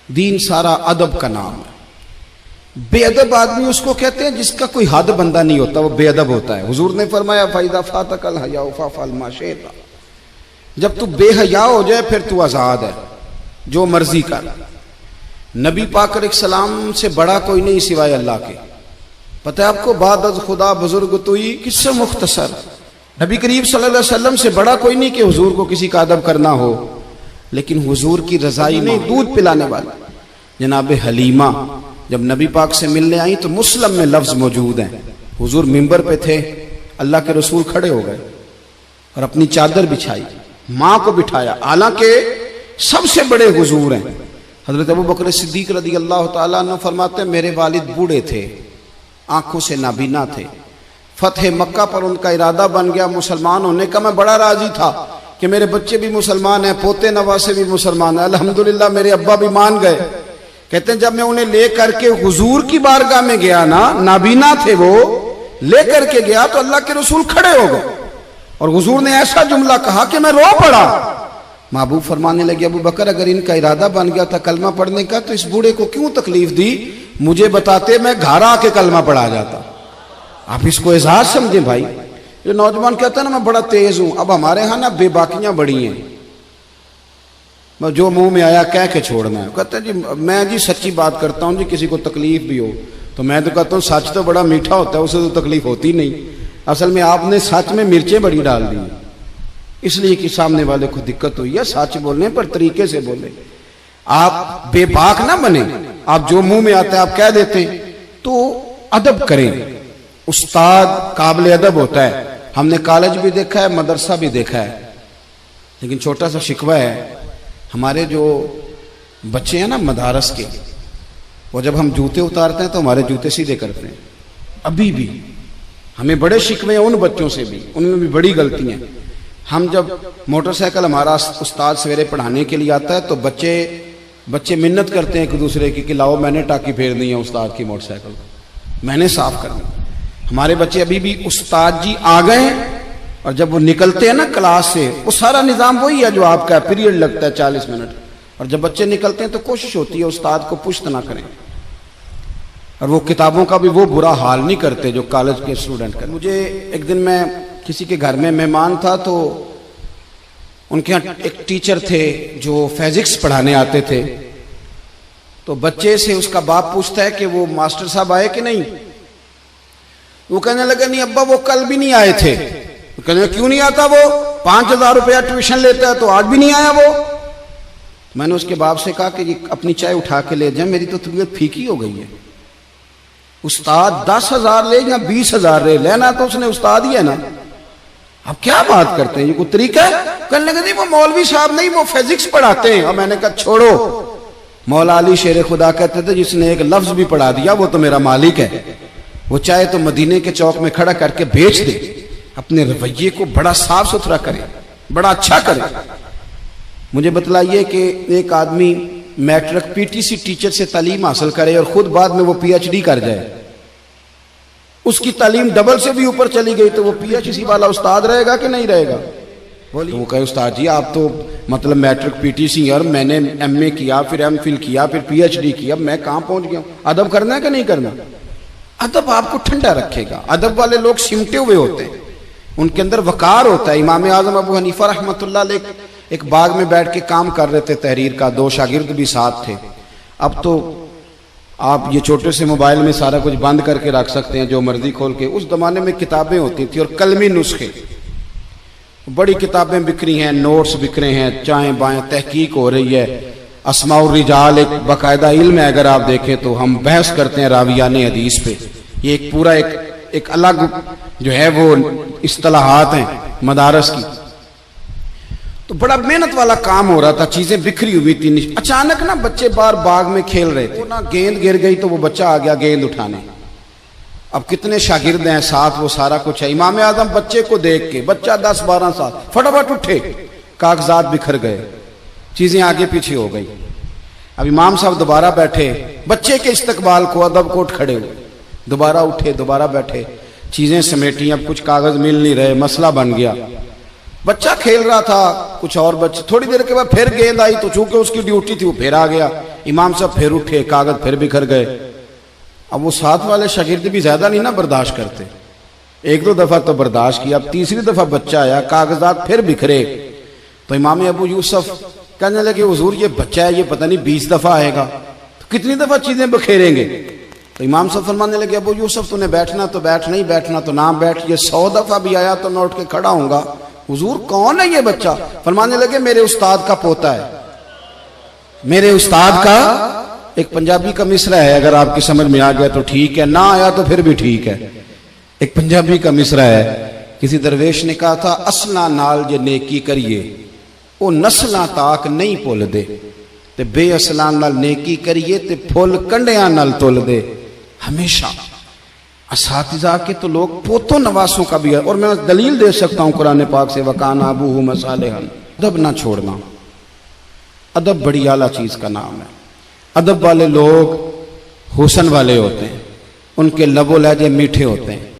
दीन सारा अदब का नाम है। बेअदब आदमी उसको कहते हैं जिसका कोई हद बंदा नहीं होता, वो बेअदब होता है। हुजूर ने फरमाया फायदा फातकल हया फल माशेता, जब तू बेहया हो जाए फिर तू आजाद है, जो मर्जी कर। नबी पाक अलैहिस्सलाम से बड़ा कोई नहीं सिवाय अल्लाह के। पता है आपको, बादज खुदा बुजुर्ग तुई किससे मुख्तसर। नबी करीम सल्लल्लाहु अलैहि वसल्लम से बड़ा कोई नहीं कि हुजूर को किसी का अदब करना हो। लेकिन हुजूर की रजाई में दूध पिलाने वाला जनाब हलीमा जब नबी पाक से मिलने आई तो मुस्लिम में लफ्ज मौजूद हैं। हुजूर मिंबर पे थे, अल्लाह के रसूल खड़े हो गए और अपनी चादर बिछाई, माँ को बिठाया। हालांकि सबसे बड़े हुजूर हैं। हजरत अबू बकर सिद्दीक रज़ी अल्लाह तआला अन्हु फरमाते हैं मेरे वालिद बूढ़े थे, आंखों से नाबीना थे। फतह मक्का पर उनका इरादा बन गया मुसलमान होने का। मैं बड़ा राजी था कि मेरे बच्चे भी मुसलमान हैं, पोते नवासे भी मुसलमान हैं। अल्हम्दुलिल्लाह मेरे अब्बा भी मान गए। कहते हैं जब मैं उन्हें ले करके हुजूर की बारगाह में गया ना, नाबीना थे वो, ले करके गया तो अल्लाह के रसूल खड़े हो गए और हुजूर ने ऐसा जुमला कहा कि मैं रो पड़ा। महबूब फरमाने लगे अबू बकर अगर इनका इरादा बन गया था कलमा पढ़ने का तो इस बूढ़े को क्यों तकलीफ दी, मुझे बताते मैं घर आके कलमा पढ़ा जाता। आप इसको एजाज समझे भाई। जो नौजवान कहता है ना मैं बड़ा तेज हूं, अब हमारे यहाँ ना बेबाकियां बड़ी हैं, मैं जो मुंह में आया कह के छोड़ना है। कहते हैं जी मैं जी सच्ची बात करता हूँ जी, किसी को तकलीफ भी हो तो मैं तो कहता हूँ सच तो बड़ा मीठा होता है, उसे तो तकलीफ होती नहीं। असल में आपने सच में मिर्चें बड़ी डाल दी, इसलिए कि सामने वाले को दिक्कत हुई है। सच बोलने पर तरीके से बोले, आप बेबाक ना बने। आप जो मुंह में आता है आप कह देते हैं, तो अदब करें। उस्ताद काबिल अदब होता है। हमने कॉलेज भी देखा है, मदरसा भी देखा है। लेकिन छोटा सा शिकवा है, हमारे जो बच्चे हैं ना मदारस के, वो जब हम जूते उतारते हैं तो हमारे जूते सीधे करते हैं। अभी भी हमें बड़े शिकवे हैं उन बच्चों से भी, उनमें भी बड़ी गलतियां। हम जब मोटरसाइकिल हमारा उस्ताद सवेरे पढ़ाने के लिए आता है तो बच्चे मिन्नत करते हैं एक दूसरे की कि लाओ मैंने टाकी फेरनी है उस्ताद की मोटरसाइकिल, मैंने साफ करना। हमारे बच्चे अभी भी उस्ताद जी आ गए और जब वो निकलते हैं ना क्लास से, वो सारा निजाम वही है जो आपका, पीरियड लगता है 40 मिनट, और जब बच्चे निकलते हैं तो कोशिश होती है उस्ताद को पुश्त ना करें। और वो किताबों का भी वो बुरा हाल नहीं करते जो कॉलेज के स्टूडेंट करते। मुझे एक दिन मैं किसी के घर में मेहमान था तो उनके यहाँ एक टीचर थे जो फिजिक्स पढ़ाने आते थे। तो बच्चे से उसका बाप पूछता है कि वो मास्टर साहब आए कि नहीं। वो कहने लगा नहीं अब्बा वो कल भी नहीं आए थे। तो कहने क्यों नहीं आता, वो 5000 रुपया ट्यूशन लेता है तो आज भी नहीं आया वो। मैंने उसके बाप से कहा कि अपनी चाय उठा के ले जाए, मेरी तो तबीयत फीकी हो गई है। उस्ताद 10,000 ले या 20,000 ले, लेना तो उसने उस्ताद ही है ना। अब क्या बात करते हैं, ये कोई तरीका है? कहने लगे नहीं वो मौलवी साहब नहीं, वो फिजिक्स पढ़ाते हैं। और मैंने कहा छोड़ो, मौला अली शेर खुदा कहते थे जिसने एक लफ्ज भी पढ़ा दिया वो तो मेरा मालिक है। वो चाहे तो मदीने के चौक में खड़ा करके बेच दे, अपने रवैये को बड़ा साफ सुथरा करे, बड़ा अच्छा करे। मुझे बतलाइए कि एक आदमी मैट्रिक पीटीसी टीचर से तालीम हासिल करे और खुद बाद में वो पीएचडी कर जाए, उसकी तालीम डबल से भी ऊपर चली गई तो वो पीएचडी वाला उस्ताद रहेगा कि नहीं रहेगा? बोलिए। तो वो कहे उस्ताद जी आप तो मतलब मैट्रिक पीटीसी और मैंने एमए किया, फिर एमफिल किया, फिर पीएचडी किया, मैं कहाँ पहुंच गया? अदब करना है कि नहीं करना? अदब आपको ठंडा रखेगा। अदब वाले लोग सिमटे हुए होते हैं, उनके अंदर वकार होता है। इमाम आजम अबू हनीफा रहमतुल्लाह अलैह एक बाग में बैठ के काम कर रहे थे तहरीर का, 2 शागिर्द भी साथ थे। अब तो आप ये छोटे से मोबाइल में सारा कुछ बंद करके रख सकते हैं, जो मर्जी खोल के। उस जमाने में किताबें होती थी और कलमी नुस्खे, बड़ी किताबें बिक रही हैं, नोट्स बिक रहे हैं, चाएं बाएं तहकीक हो रही है। अस्माउर रिजाल एक बाकायदा इल्म है, अगर आप देखें तो हम बहस करते हैं रावियाने हदीस पे। ये एक पूरा एक अलग जो है वो इस्तिलाहात हैं मदारस की। तो बड़ा मेहनत वाला काम हो रहा था, चीजें बिखरी हुई थी। अचानक ना बच्चे बाहर बाग में खेल रहे थे, ना गेंद गिर गई तो वो बच्चा आ गया गेंद उठाने। अब कितने शागिर्द हैं साथ, वो सारा कुछ है। इमाम आजम बच्चे को देख के, बच्चा 10-12 साल, फटाफट उठे, कागजात बिखर गए, चीजें आगे पीछे हो गई। अब इमाम साहब दोबारा बैठे, बच्चे के इस्तकबाल को अदब कोट खड़े हुए, दोबारा उठे, दोबारा बैठे, चीजें समेटी। अब कुछ कागज मिल नहीं रहे, मसला बन गया। बच्चा खेल रहा था, कुछ और बच्चे, थोड़ी देर के बाद फिर गेंद आई तो चूंकि उसकी ड्यूटी थी वो फिर आ गया। इमाम साहब फिर उठे, कागज फिर बिखर गए। अब वो साथ वाले शागिर्द भी ज्यादा नहीं ना बर्दाश्त करते, एक दो दफा तो बर्दाश्त किया, अब तीसरी दफा बच्चा आया, कागजात फिर बिखरे। तो इमाम अबू यूसुफ कहने लगे हुजूर ये बच्चा है, ये पता नहीं 20 दफा आएगा, तो कितनी दफा चीजें बखेरेंगे। तो इमाम साहब फरमाने लगे अबू यूसुफ तूने बैठना तो बैठ, नहीं बैठना तो ना बैठ, ये 100 दफा भी आया तो मैं उठ के खड़ा होऊंगा। हुजूर कौन है ये बच्चा? फरमाने लगे मेरे उस्ताद का पोता है, मेरे उस्ताद का। एक पंजाबी का मिसरा है, अगर आपकी समझ में आ गया तो ठीक है, ना आया तो फिर भी ठीक है। एक पंजाबी का मिसरा है, किसी दरवेश ने कहा था असला नाल जे नेकी करिए वो नस्लां ताक नहीं भुल दे, ते बेअसलां नाल नेकी करिए ते फुल कंडियां नाल तुल दे। हमेशा असातिज़ा के तो लोग पोतों नवासों का भी है, और मैं दलील दे सकता हूं कुरान पाक से, वकाना अबूहु मसालिहन। अदब ना छोड़ना, अदब बड़ी आला चीज का नाम है। अदब वाले लोग हुस्न वाले होते हैं, उनके लबो लहजे मीठे होते हैं।